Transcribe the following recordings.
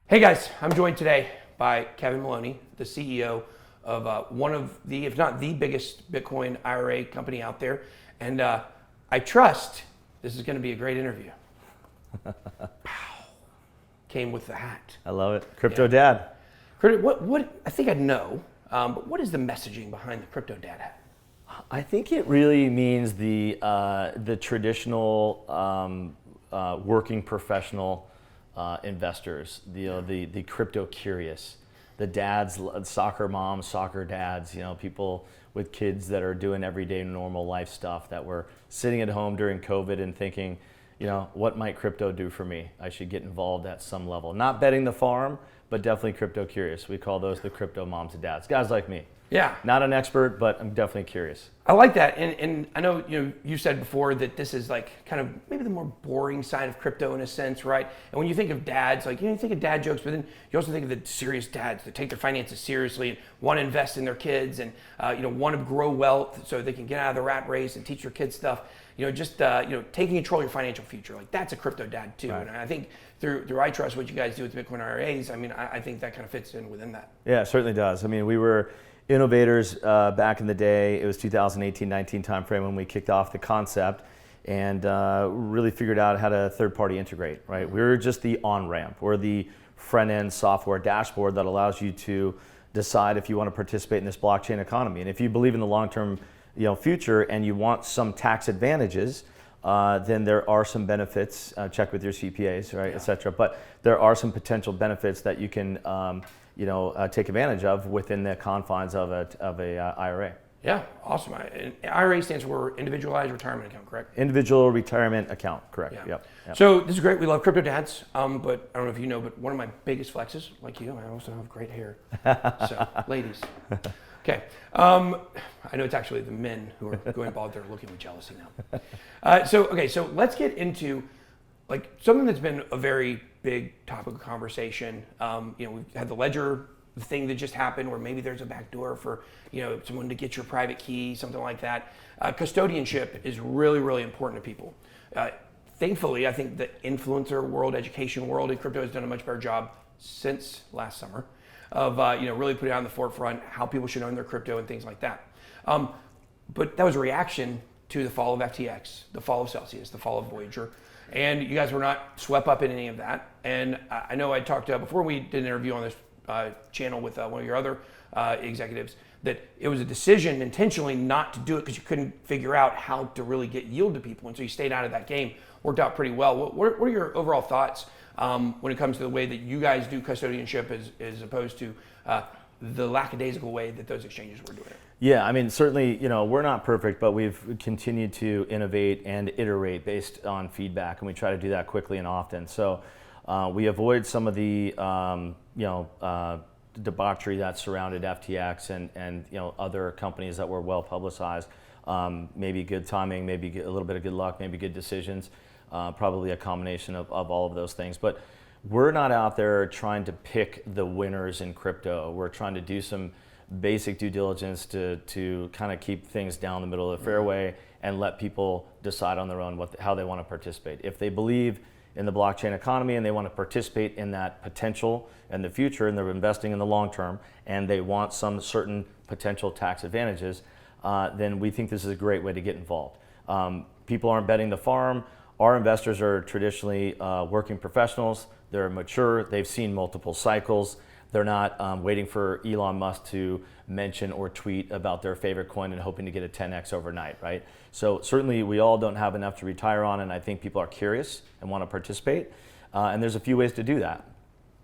Hey guys, I'm joined today by Kevin Maloney, the CEO of one of the, if not the biggest Bitcoin IRA company out there. And I trust this is going to be a great interview. Came with the hat. I love it. Crypto Dad. What I think I know, but what is the messaging behind the Crypto Dad hat? I think it really means the traditional working professional investors, the crypto curious, the dads, soccer moms, soccer dads, people with kids that are doing everyday normal life stuff that were sitting at home during COVID and thinking, what might crypto do for me? I should get involved at some level. Not betting the farm, but definitely crypto curious. We call those the crypto moms and dads, guys like me. Yeah. Not an expert, but I'm definitely curious. I like that, and I know you said before that this is like kind of maybe the more boring side of crypto in a sense, right? And when you think of dads, like you think of dad jokes, but then you also think of the serious dads that take their finances seriously and want to invest in their kids and want to grow wealth so they can get out of the rat race and teach their kids stuff. Taking control of your financial future, like that's a crypto dad too. Right. And I think through iTrust, what you guys do with Bitcoin IRAs, I think that kind of fits in within that. Yeah, it certainly does. I mean, we were innovators back in the day. It was 2018-19 timeframe when we kicked off the concept and really figured out how to third-party integrate, right? We're just the on-ramp. We're the front-end software dashboard that allows you to decide if you want to participate in this blockchain economy. And if you believe in the long-term future and you want some tax advantages, then there are some benefits, check with your CPAs, right, et cetera. But there are some potential benefits that you can take advantage of within the confines of a IRA. Yeah, awesome. IRA stands for Individualized Retirement Account, correct? Individual Retirement Account, correct. Yeah. Yep. So this is great. We love crypto dads, but I don't know if you know, but one of my biggest flexes, like you, I also have great hair. So, ladies. Okay. I know it's actually the men who are going involved there looking with jealousy now. So let's get into like something that's been a very big topic of conversation. We've had the ledger thing that just happened where maybe there's a backdoor for, someone to get your private key, something like that. Custodianship is really, really important to people. Thankfully, I think the influencer world, education world in crypto has done a much better job since last summer of really putting on the forefront how people should own their crypto and things like that. But that was a reaction to the fall of FTX, the fall of Celsius, the fall of Voyager. And you guys were not swept up in any of that. And I know I talked before we did an interview on this channel with one of your other executives that it was a decision intentionally not to do it because you couldn't figure out how to really get yield to people. And so you stayed out of that game. Worked out pretty well. What are your overall thoughts when it comes to the way that you guys do custodianship as opposed to the lackadaisical way that those exchanges were doing it? Yeah, I mean, certainly, we're not perfect, but we've continued to innovate and iterate based on feedback, and we try to do that quickly and often. So we avoid some of the, debauchery that surrounded FTX and other companies that were well publicized. Maybe good timing, maybe a little bit of good luck, maybe good decisions, probably a combination of all of those things. But we're not out there trying to pick the winners in crypto. We're trying to do some basic due diligence to kind of keep things down the middle of the fairway and let people decide on their own how they want to participate. If they believe in the blockchain economy and they want to participate in that potential in the future and they're investing in the long term and they want some certain potential tax advantages, then we think this is a great way to get involved. People aren't betting the farm. Our investors are traditionally working professionals. They're mature. They've seen multiple cycles. They're not waiting for Elon Musk to mention or tweet about their favorite coin and hoping to get a 10x overnight, right? So certainly we all don't have enough to retire on, and I think people are curious and want to participate. And there's a few ways to do that.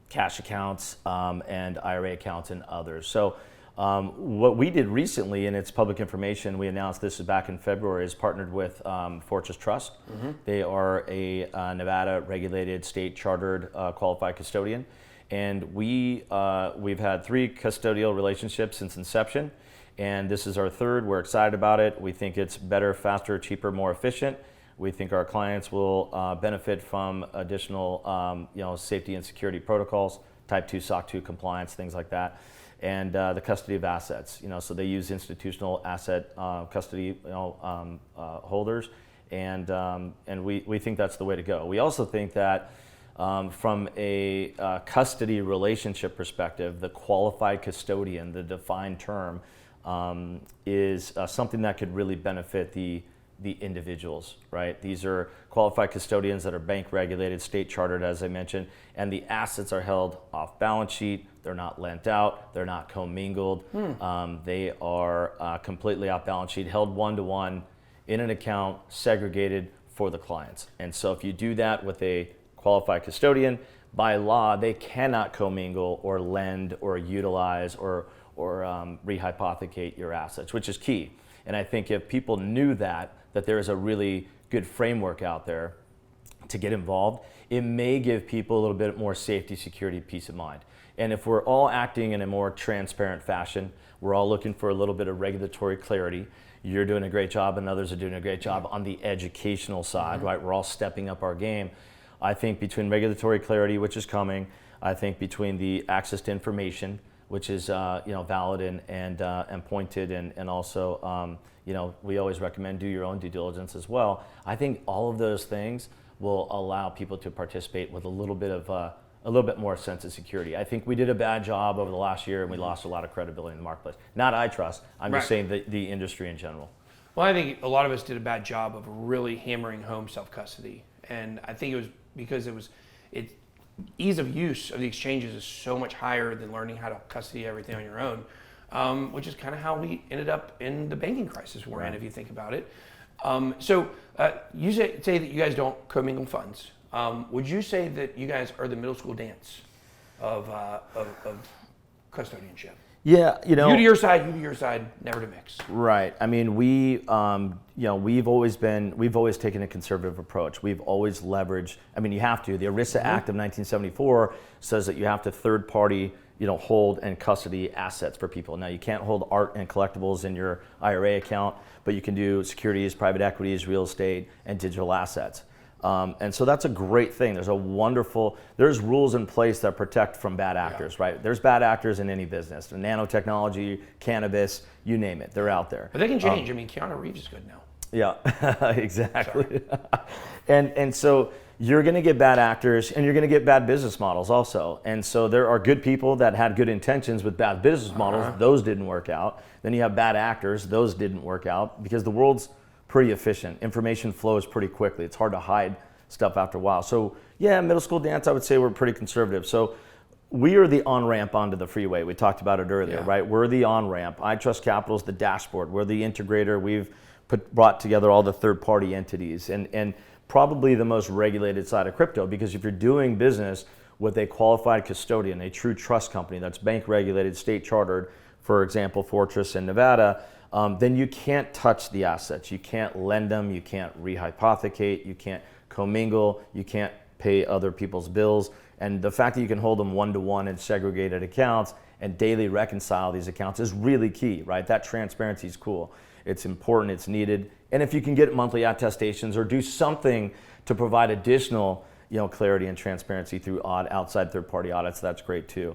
Cash accounts and IRA accounts and others. So what we did recently, and it's public information, we announced this back in February, is partnered with Fortress Trust. Mm-hmm. They are a Nevada regulated, state chartered qualified custodian. And we've had 3 custodial relationships since inception, and this is our 3rd. We're excited about it. We think it's better, faster, cheaper, more efficient. We think our clients will benefit from additional safety and security protocols, Type 2, SOC 2 compliance, things like that, and the custody of assets. So they use institutional asset custody holders, and we think that's the way to go. We also think that From a custody relationship perspective, the qualified custodian, the defined term, is something that could really benefit the individuals, right? These are qualified custodians that are bank regulated, state chartered, as I mentioned, and the assets are held off balance sheet. They're not lent out. They're not commingled. They are completely off balance sheet, held one-to-one in an account, segregated for the clients. And so if you do that with a qualified custodian, by law, they cannot commingle or lend or utilize or rehypothecate your assets, which is key. And I think if people knew that there is a really good framework out there to get involved, it may give people a little bit more safety, security, peace of mind. And if we're all acting in a more transparent fashion, we're all looking for a little bit of regulatory clarity. You're doing a great job and others are doing a great job on the educational side, right? We're all stepping up our game. I think between regulatory clarity, which is coming, I think between the access to information, which is valid and pointed, and also we always recommend do your own due diligence as well. I think all of those things will allow people to participate with a little bit more sense of security. I think we did a bad job over the last year and we lost a lot of credibility in the marketplace. Not iTrust, I'm just saying the industry in general. Well, I think a lot of us did a bad job of really hammering home self-custody. And I think it was because ease of use of the exchanges is so much higher than learning how to custody everything on your own, which is kind of how we ended up in the banking crisis we're in, if you think about it. So you say that you guys don't commingle funds. Would you say that you guys are the middle school dance of custodianship? Yeah, you to your side, you to your side, never to mix. Right. I mean, we've always taken a conservative approach. We've always leveraged. I mean, you have to. The ERISA Act of 1974 says that you have to third party, hold and custody assets for people. Now, you can't hold art and collectibles in your IRA account, but you can do securities, private equities, real estate, and digital assets. And so that's a great thing. There's rules in place that protect from bad actors, right? There's bad actors in any business. Nanotechnology, cannabis, you name it, they're out there. But they can change. I mean, Keanu Reeves is good now. Yeah, exactly. And so you're going to get bad actors and you're going to get bad business models also. And so there are good people that had good intentions with bad business models. Those didn't work out. Then you have bad actors. Those didn't work out because the world's pretty efficient. Information flows pretty quickly. It's hard to hide stuff after a while. So yeah, middle school dance, I would say we're pretty conservative. So we are the on-ramp onto the freeway. We talked about it earlier, right? We're the on-ramp. iTrust Capital is the dashboard. We're the integrator. We've brought together all the third-party entities and probably the most regulated side of crypto, because if you're doing business with a qualified custodian, a true trust company that's bank regulated, state chartered, for example, Fortress in Nevada, then you can't touch the assets. You can't lend them, you can't rehypothecate, you can't commingle, you can't pay other people's bills. And the fact that you can hold them one-to-one in segregated accounts and daily reconcile these accounts is really key, right? That transparency is cool. It's important, it's needed. And if you can get monthly attestations or do something to provide additional clarity and transparency through outside third-party audits, that's great too.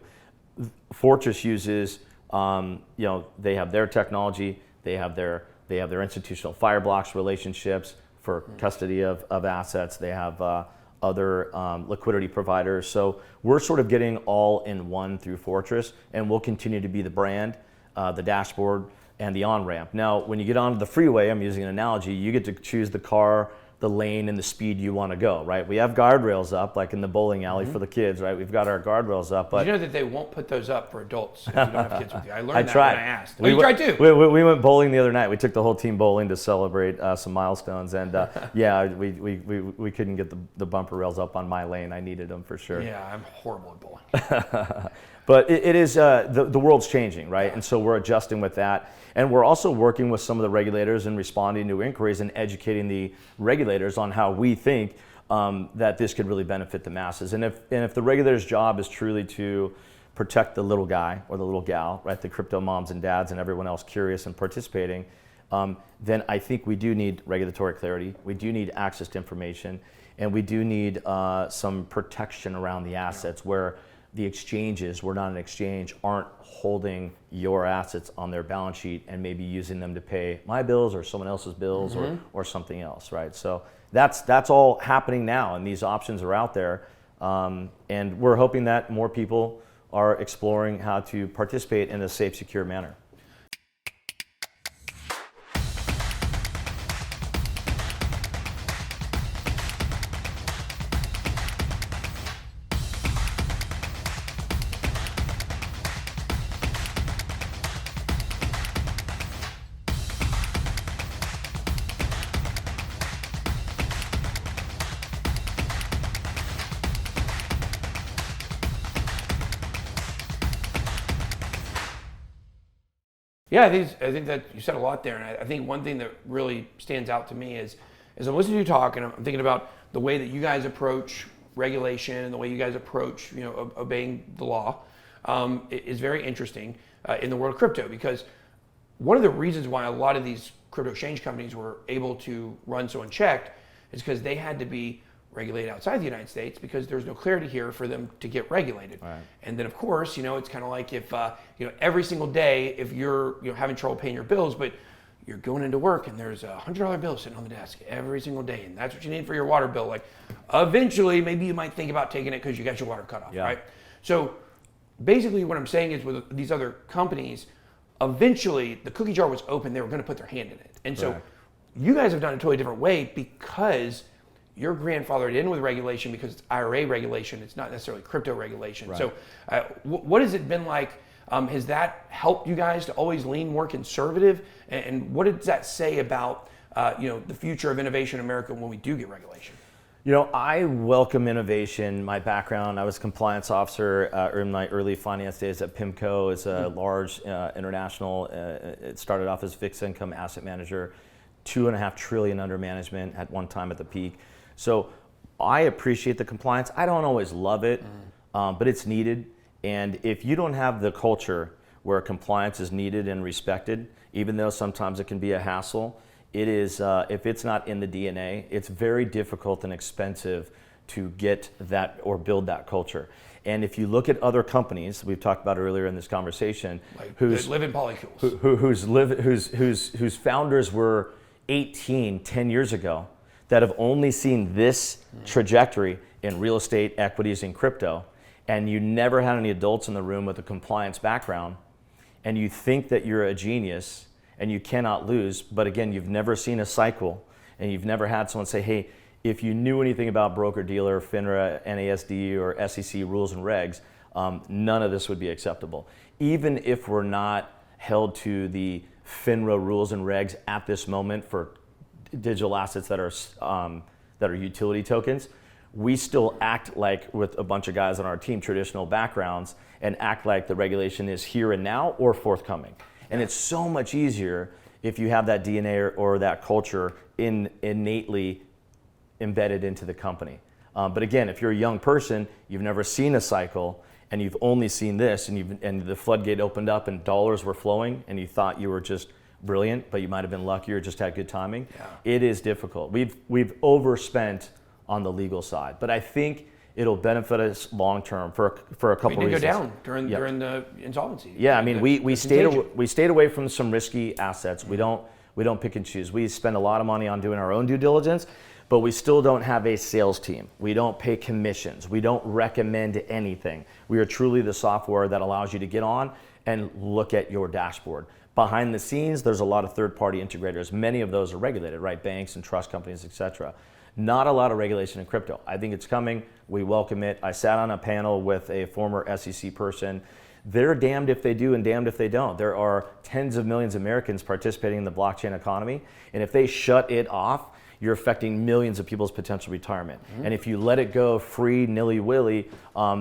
Fortress uses, they have their technology. They have their institutional Fireblocks relationships for custody of assets. They have other liquidity providers. So we're sort of getting all in one through Fortress, and we'll continue to be the brand, the dashboard, and the on-ramp. Now, when you get onto the freeway, I'm using an analogy, you get to choose the car, the lane, and the speed you want to go, right? We have guardrails up, like in the bowling alley for the kids, right? We've got our guardrails up. But you know that they won't put those up for adults if you don't have kids with you. I learned that when I asked. You tried too? We went bowling the other night. We took the whole team bowling to celebrate some milestones, and we couldn't get the bumper rails up on my lane. I needed them for sure. Yeah, I'm horrible at bowling. But it is, the world's changing, right? And so we're adjusting with that. And we're also working with some of the regulators and responding to inquiries and educating the regulators on how we think that this could really benefit the masses. And if the regulator's job is truly to protect the little guy or the little gal, right, the crypto moms and dads and everyone else curious and participating, then I think we do need regulatory clarity. We do need access to information, and we do need some protection around the assets where the exchanges, we're not an exchange, aren't holding your assets on their balance sheet and maybe using them to pay my bills or someone else's bills or something else, right? So that's all happening now, and these options are out there. And we're hoping that more people are exploring how to participate in a safe, secure manner. Yeah, I think that you said a lot there, and I think one thing that really stands out to me is as I'm listening to you talk, and I'm thinking about the way that you guys approach regulation and the way you guys approach, obeying the law, is very interesting in the world of crypto, because one of the reasons why a lot of these crypto exchange companies were able to run so unchecked is because they had to be regulated outside the United States because there's no clarity here for them to get regulated. Right. And then of course, it's kind of like if, every single day, if you're having trouble paying your bills, but you're going into work and there's $100 bill sitting on the desk every single day, and that's what you need for your water bill. Like eventually, maybe you might think about taking it because you got your water cut off, right? So basically what I'm saying is with these other companies, eventually the cookie jar was open, they were going to put their hand in it. And so you guys have done it a totally different way because you're grandfathered in with regulation because it's IRA regulation. It's not necessarily crypto regulation. Right. So what has it been like? Has that helped you guys to always lean more conservative? And what does that say about the future of innovation in America when we do get regulation? I welcome innovation. My background, I was a compliance officer in my early finance days at PIMCO. It's a large international, it started off as fixed income asset manager, $2.5 trillion under management at one time at the peak. So I appreciate the compliance. I don't always love it, but it's needed. And if you don't have the culture where compliance is needed and respected, even though sometimes it can be a hassle, it is, if it's not in the DNA, it's very difficult and expensive to get that or build that culture. And if you look at other companies, we've talked about earlier in this conversation, like whose live in polycules, whose founders were 10 years ago, that have only seen this trajectory in real estate, equities, and crypto, and you never had any adults in the room with a compliance background, and you think that you're a genius and you cannot lose, but again, you've never seen a cycle, and you've never had someone say, hey, if you knew anything about broker-dealer, FINRA, NASD, or SEC rules and regs, none of this would be acceptable. Even if we're not held to the FINRA rules and regs at this moment for digital assets that are utility tokens, we still act like, with a bunch of guys on our team, traditional backgrounds, and act like the regulation is here and now or forthcoming. And it's so much easier if you have that DNA or that culture innately embedded into the company. But again, if you're a young person, you've never seen a cycle, and you've only seen this, and the floodgate opened up and dollars were flowing, and you thought you were just brilliant, but you might have been lucky or just had good timing. Yeah. It is difficult. We've overspent on the legal side, but I think it'll benefit us long term for a couple reasons. We did go down during the insolvency. Yeah, I mean, we stayed away from some risky assets. We don't pick and choose. We spend a lot of money on doing our own due diligence, but we still don't have a sales team. We don't pay commissions. We don't recommend anything. We are truly the software that allows you to get on and look at your dashboard. Behind the scenes, there's a lot of third-party integrators. Many of those are regulated, right? Banks and trust companies, et cetera. Not a lot of regulation in crypto. I think it's coming. We welcome it. I sat on a panel with a former SEC person. They're damned if they do and damned if they don't. There are tens of millions of Americans participating in the blockchain economy, and if they shut it off, you're affecting millions of people's potential retirement. And if you let it go free, nilly-willy,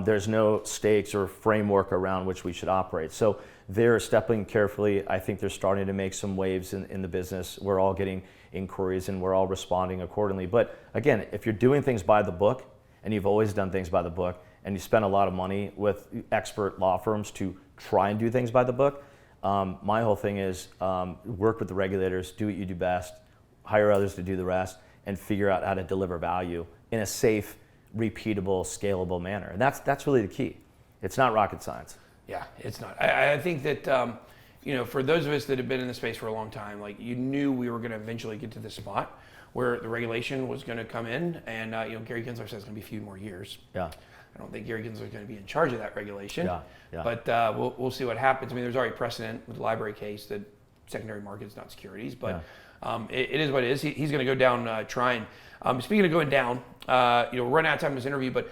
there's no stakes or framework around which we should operate. So they're stepping carefully. I think they're starting to make some waves in the business. We're all getting inquiries and we're all responding accordingly. But again, if you're doing things by the book, and you've always done things by the book, and you spend a lot of money with expert law firms to try and do things by the book, my whole thing is work with the regulators, do what you do best, hire others to do the rest, and figure out how to deliver value in a safe, repeatable, scalable manner. And that's really the key. It's not rocket science. Yeah, it's not. I think that, for those of us that have been in the space for a long time, like you knew we were going to eventually get to this spot where the regulation was going to come in, and Gary Gensler says it's going to be a few more years. Yeah. I don't think Gary Gensler is going to be in charge of that regulation. Yeah. But we'll see what happens. I mean, there's already precedent with the library case that secondary market is not securities, but it is what it is. He's going to go down trying. Speaking of going down, we're running out of time in this interview, but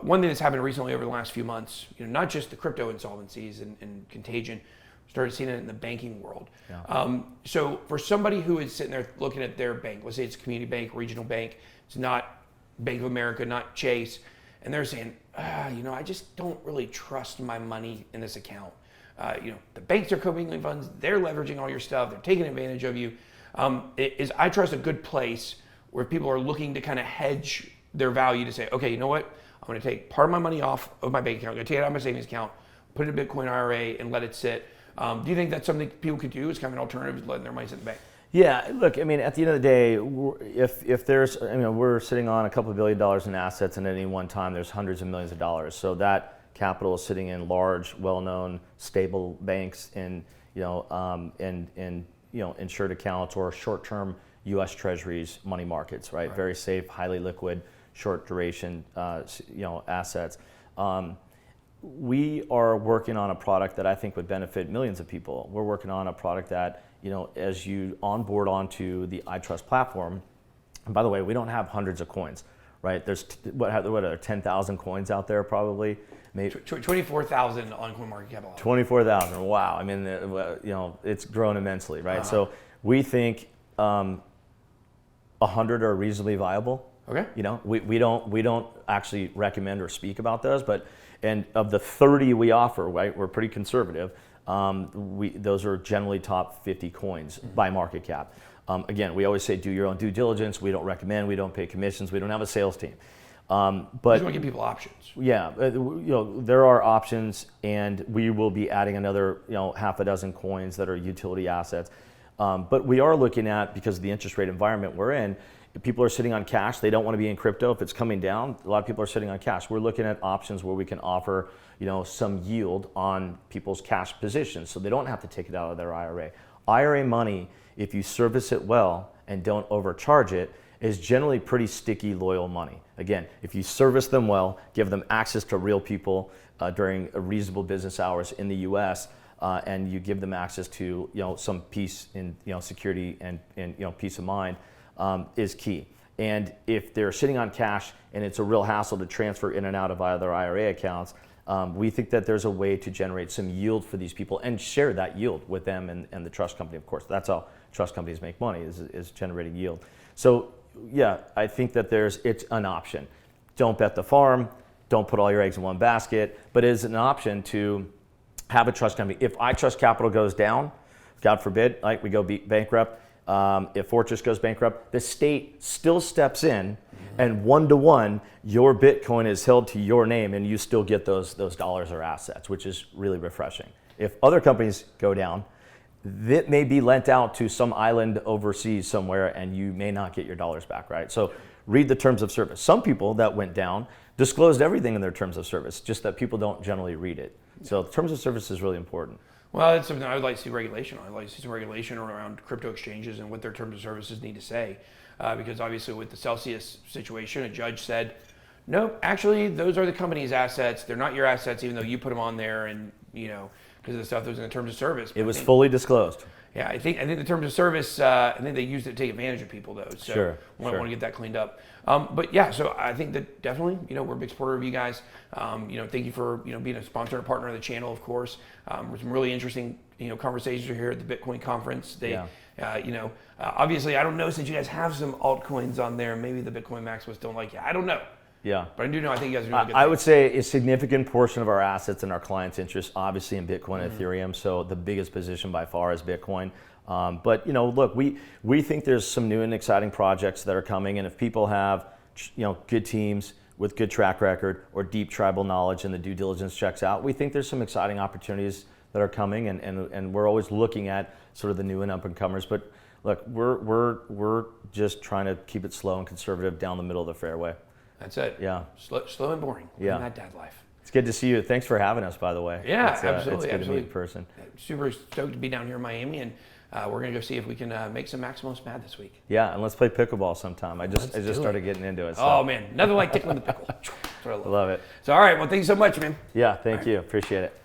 one thing that's happened recently over the last few months, not just the crypto insolvencies and contagion, started seeing it in the banking world. Yeah. So for somebody who is sitting there looking at their bank, let's say it's a community bank, regional bank, it's not Bank of America, not Chase, and they're saying, I just don't really trust my money in this account. The banks are commingling funds, they're leveraging all your stuff, they're taking advantage of you. Is iTrust a good place where people are looking to kind of hedge their value to say, okay, you know what? I'm going to take part of my money off of my bank account, I'm going to take it out of my savings account, put it in a Bitcoin IRA, and let it sit. Do you think that's something people could do as kind of an alternative to letting their money sit in the bank? Yeah, look, I mean, at the end of the day, if there's, we're sitting on a couple of $1 billion in assets, and at any one time there's hundreds of millions of dollars. So that capital is sitting in large, well-known, stable banks in, insured accounts or short-term U.S. Treasuries, money markets, right? Very safe, highly liquid, short duration, assets. We are working on a product that I think would benefit millions of people. We're working on a product that, as you onboard onto the iTrust platform, and by the way, we don't have hundreds of coins, right? There's, what are 10,000 coins out there probably? Maybe 24,000 on CoinMarketCap. 24,000, wow. I mean, it's grown immensely, right? So we think 100 are reasonably viable. Okay. We don't actually recommend or speak about those, and of the 30 we offer, right, we're pretty conservative. Those are generally top 50 coins by market cap. Again, we always say do your own due diligence. We don't recommend. We don't pay commissions. We don't have a sales team. But you just want to give people options. Yeah, there are options, and we will be adding another half a dozen coins that are utility assets. But we are looking at, because of the interest rate environment we're in, if people are sitting on cash, they don't want to be in crypto. If it's coming down, a lot of people are sitting on cash. We're looking at options where we can offer some yield on people's cash positions, so they don't have to take it out of their IRA. IRA money, if you service it well and don't overcharge it, is generally pretty sticky, loyal money. Again, if you service them well, give them access to real people during reasonable business hours in the U.S., and you give them access to some peace in security and peace of mind, is key. And if they're sitting on cash and it's a real hassle to transfer in and out of either IRA accounts, we think that there's a way to generate some yield for these people and share that yield with them and the trust company, of course. That's how trust companies make money, is generating yield. So yeah, I think that it's an option. Don't bet the farm, don't put all your eggs in one basket, but it is an option to have a trust company. If iTrust Capital goes down, God forbid, like we go bankrupt, if Fortress goes bankrupt, the state still steps in, and 1-to-1, your Bitcoin is held to your name, and you still get those dollars or assets, which is really refreshing. If other companies go down, that may be lent out to some island overseas somewhere, and you may not get your dollars back, right? So read the terms of service. Some people that went down disclosed everything in their terms of service, just that people don't generally read it. So terms of service is really important. Well, that's something I would like to see regulation on. I'd like to see some regulation around crypto exchanges and what their terms of services need to say. Because obviously with the Celsius situation, a judge said, no, actually, those are the company's assets. They're not your assets, even though you put them on there and, because of the stuff that was in the terms of service. It was fully disclosed. Yeah, I think the terms of service, I think they used it to take advantage of people, though. So sure. Want to get that cleaned up. But yeah, so I think that definitely, we're a big supporter of you guys. Thank you for, being a sponsor and a partner of the channel, of course. There's some really interesting, conversations here at the Bitcoin conference. Obviously, I don't know, since you guys have some altcoins on there, maybe the Bitcoin maximalists don't like you. I don't know. Yeah. But I do know, I think you guys are doing a good thing. I would say a significant portion of our assets and our clients' interest, obviously in Bitcoin and Ethereum. So the biggest position by far is Bitcoin. But look, we think there's some new and exciting projects that are coming, and if people have good teams with good track record or deep tribal knowledge and the due diligence checks out, we think there's some exciting opportunities that are coming, and we're always looking at sort of the new and up and comers. But look, we're just trying to keep it slow and conservative down the middle of the fairway. That's it. Yeah. Slow and boring. Yeah. That dad life. It's good to see you. Thanks for having us, by the way. Yeah, It's absolutely. good to meet in person. Super stoked to be down here in Miami, and we're going to go see if we can make some Maximos mad this week. Yeah, and let's play pickleball sometime. I just started getting into it. So. Oh, man. Nothing like tickling the pickle. That's what I love. Love it. So, all right. Well, thank you so much, man. Yeah, thank you. Appreciate it.